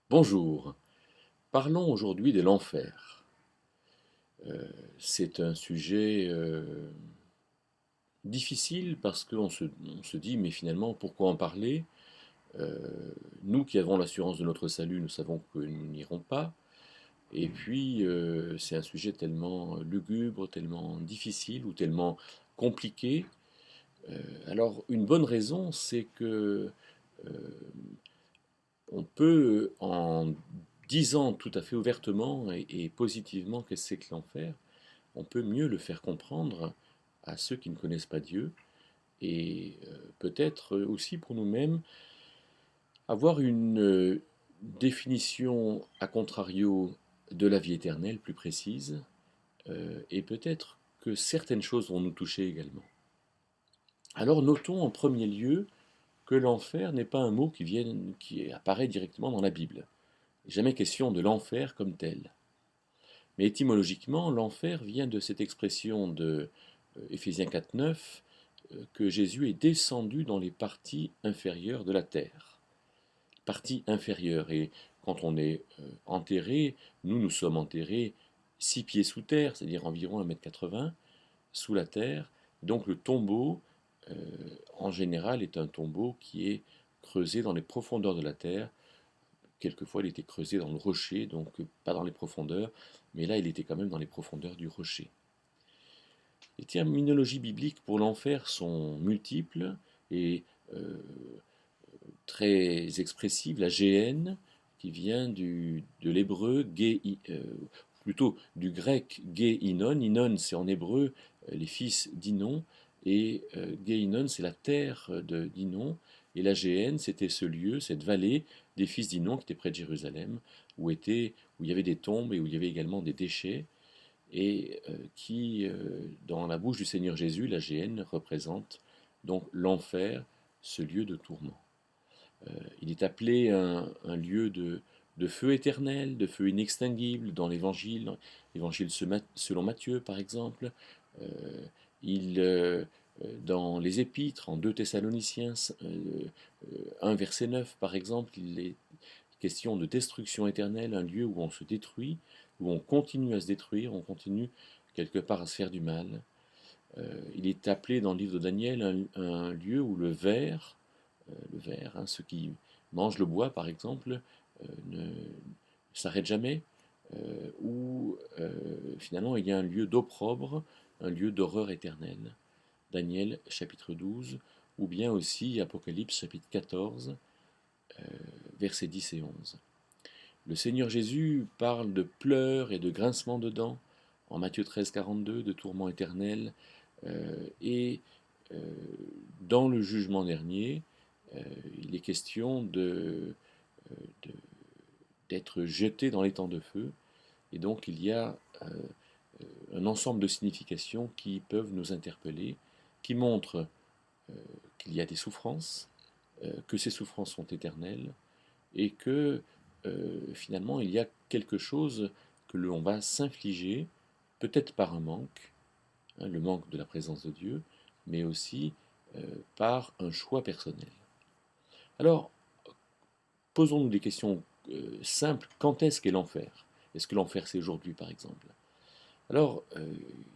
Bonjour, parlons aujourd'hui de l'enfer. C'est un sujet difficile parce qu'on se dit, mais finalement, pourquoi en parler? Euh, Nous qui avons l'assurance de notre salut, nous savons que nous n'irons pas. Et puis, c'est un sujet tellement lugubre, tellement difficile ou tellement compliqué. Alors, une bonne raison, c'est que euh, on peut, en disant tout à fait ouvertement et positivement qu'est-ce que c'est que l'enfer, on peut mieux le faire comprendre à ceux qui ne connaissent pas Dieu et peut-être aussi pour nous-mêmes avoir une définition à contrario de la vie éternelle plus précise et peut-être que certaines choses vont nous toucher également. Alors notons en premier lieu que l'enfer n'est pas un mot qui apparaît directement dans la Bible. Il n'est jamais question de l'enfer comme tel. Mais étymologiquement, l'enfer vient de cette expression de Éphésiens 4.9 que Jésus est descendu dans les parties inférieures de la terre. Partie inférieure. Et quand on est enterré, nous sommes enterrés 6 pieds sous terre, c'est-à-dire environ 1,80 m sous la terre. Donc le tombeau, euh, en général, est un tombeau qui est creusé dans les profondeurs de la terre. Quelquefois, il était creusé dans le rocher, donc pas dans les profondeurs, mais là, il était quand même dans les profondeurs du rocher. Les terminologies bibliques pour l'enfer sont multiples et euh, très expressives. La géhenne, qui vient de l'hébreu, plutôt du grec Géinon. Inon, c'est en hébreu les fils d'Inon, et Géinon, c'est la terre d'Inon. Et la Géhenne, c'était ce lieu, cette vallée des fils d'Inon qui était près de Jérusalem, où il y avait des tombes et où il y avait également des déchets et qui, dans la bouche du Seigneur Jésus, la géhenne représente donc l'enfer, ce lieu de tourment. Il est appelé un lieu de feu éternel, de feu inextinguible dans l'évangile selon Matthieu par exemple. Euh, dans les épîtres, en 2 Thessaloniciens 1 verset 9 par exemple, il est question de destruction éternelle, un lieu où on se détruit, où on continue à se détruire, on continue quelque part à se faire du mal. Il est appelé dans le livre de Daniel un lieu où le ver, hein, ceux qui mangent le bois par exemple, ne s'arrêtent jamais, où finalement il y a un lieu d'opprobre, un lieu d'horreur éternelle. Daniel chapitre 12, ou bien aussi Apocalypse chapitre 14, versets 10 et 11. Le Seigneur Jésus parle de pleurs et de grincements de dents en Matthieu 13, 42, de tourments éternels. Et euh, dans le jugement dernier, euh, il est question de- d'être jeté dans les temps de feu. Et donc il y a un ensemble de significations qui peuvent nous interpeller, qui montrent qu'il y a des souffrances, que ces souffrances sont éternelles, et que finalement il y a quelque chose que l'on va s'infliger, peut-être par un manque, hein, le manque de la présence de Dieu, mais aussi par un choix personnel. Alors, posons-nous des questions simples. Quand est-ce qu'est l'enfer? Est-ce que l'enfer c'est aujourd'hui par exemple? Alors,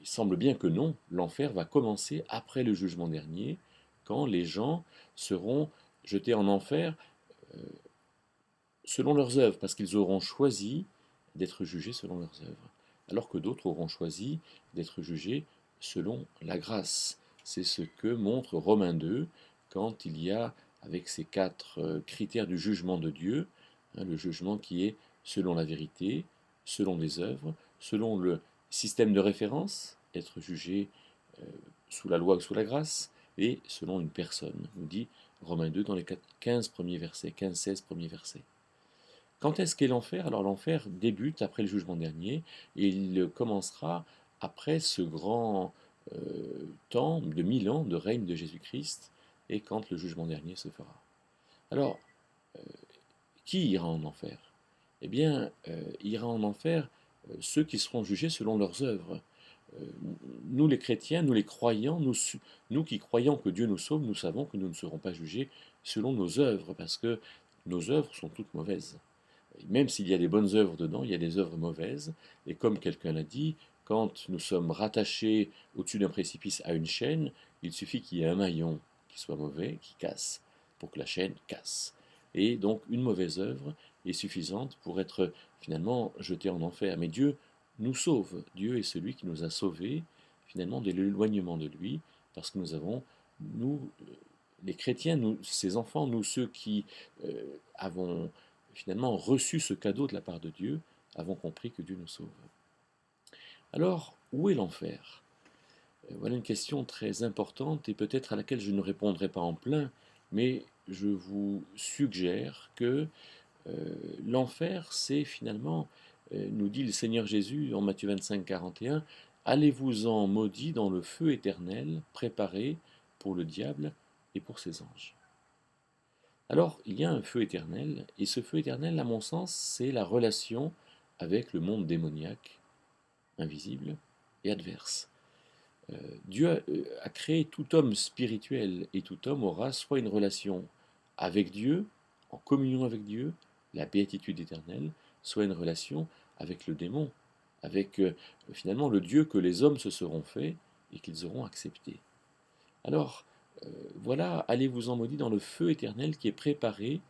il semble bien que non, l'enfer va commencer après le jugement dernier, quand les gens seront jetés en enfer selon leurs œuvres, parce qu'ils auront choisi d'être jugés selon leurs œuvres, alors que d'autres auront choisi d'être jugés selon la grâce. C'est ce que montre Romains 2 quand il y a, avec ces 4 critères du jugement de Dieu, hein, le jugement qui est selon la vérité, selon les œuvres, selon le système de référence, être jugé euh, sous la loi ou sous la grâce, et selon une personne, nous dit Romains 2 dans les 15 premiers versets, 15-16 premiers versets. Quand est-ce qu'est l'enfer? Alors l'enfer débute après le jugement dernier et il commencera après ce grand temps de 1000 ans de règne de Jésus-Christ et quand le jugement dernier se fera. Alors, qui ira en enfer? Eh bien, ira en enfer ceux qui seront jugés selon leurs œuvres. Euh, Nous les chrétiens, nous les croyants, nous qui croyons que Dieu nous sauve, nous savons que nous ne serons pas jugés selon nos œuvres parce que nos œuvres sont toutes mauvaises. Même s'il y a des bonnes œuvres dedans, il y a des œuvres mauvaises. Et comme quelqu'un l'a dit, quand nous sommes rattachés au-dessus d'un précipice à une chaîne, il suffit qu'il y ait un maillon qui soit mauvais, qui casse, pour que la chaîne casse. Et donc une mauvaise œuvre est suffisante pour être finalement jeté en enfer. Mais Dieu nous sauve. Dieu est celui qui nous a sauvés finalement de l'éloignement de lui, parce que nous avons, nous, les chrétiens, nous, ses enfants, nous ceux qui avons finalement reçu ce cadeau de la part de Dieu, avons compris que Dieu nous sauve. Alors, où est l'enfer? Voilà une question très importante et peut-être à laquelle je ne répondrai pas en plein, mais je vous suggère que l'enfer, c'est finalement, nous dit le Seigneur Jésus en Matthieu 25, 41, allez-vous-en maudits dans le feu éternel, préparé pour le diable et pour ses anges. Alors, il y a un feu éternel, et ce feu éternel, à mon sens, c'est la relation avec le monde démoniaque, invisible et adverse. Dieu a créé tout homme spirituel, et tout homme aura soit une relation avec Dieu, en communion avec Dieu, la béatitude éternelle, soit une relation avec le démon, avec finalement le Dieu que les hommes se seront faits et qu'ils auront accepté. Alors, voilà, allez-vous en maudits dans le feu éternel qui est préparé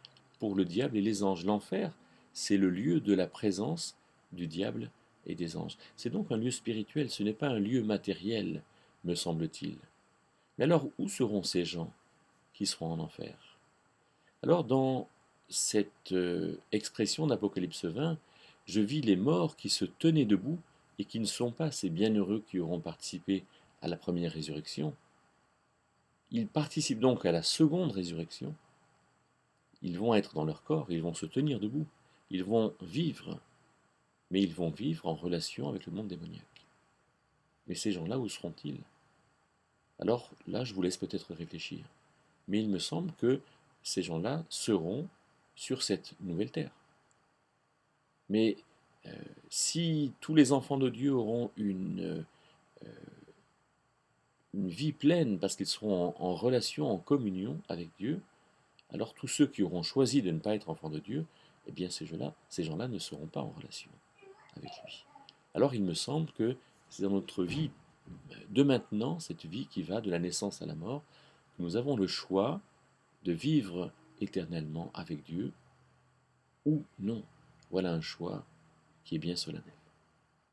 pour le diable et les anges. L'enfer, c'est le lieu de la présence du diable et des anges. C'est donc un lieu spirituel, ce n'est pas un lieu matériel, me semble-t-il. Mais alors, où seront ces gens qui seront en enfer? Alors, dans cette expression d'Apocalypse 20, je vis les morts qui se tenaient debout et qui ne sont pas ces bienheureux qui auront participé à la première résurrection. Ils participent donc à la seconde résurrection. Ils vont être dans leur corps, ils vont se tenir debout, ils vont vivre, mais ils vont vivre en relation avec le monde démoniaque. Mais ces gens-là, où seront-ils? Alors là, je vous laisse peut-être réfléchir. Mais il me semble que ces gens-là seront sur cette nouvelle terre. Mais si tous les enfants de Dieu auront une vie pleine parce qu'ils seront en relation, en communion avec Dieu, alors tous ceux qui auront choisi de ne pas être enfants de Dieu, eh bien ces gens-là ne seront pas en relation avec lui. Alors il me semble que c'est dans notre vie de maintenant, cette vie qui va de la naissance à la mort, que nous avons le choix de vivre éternellement avec Dieu ou non. Voilà un choix qui est bien solennel.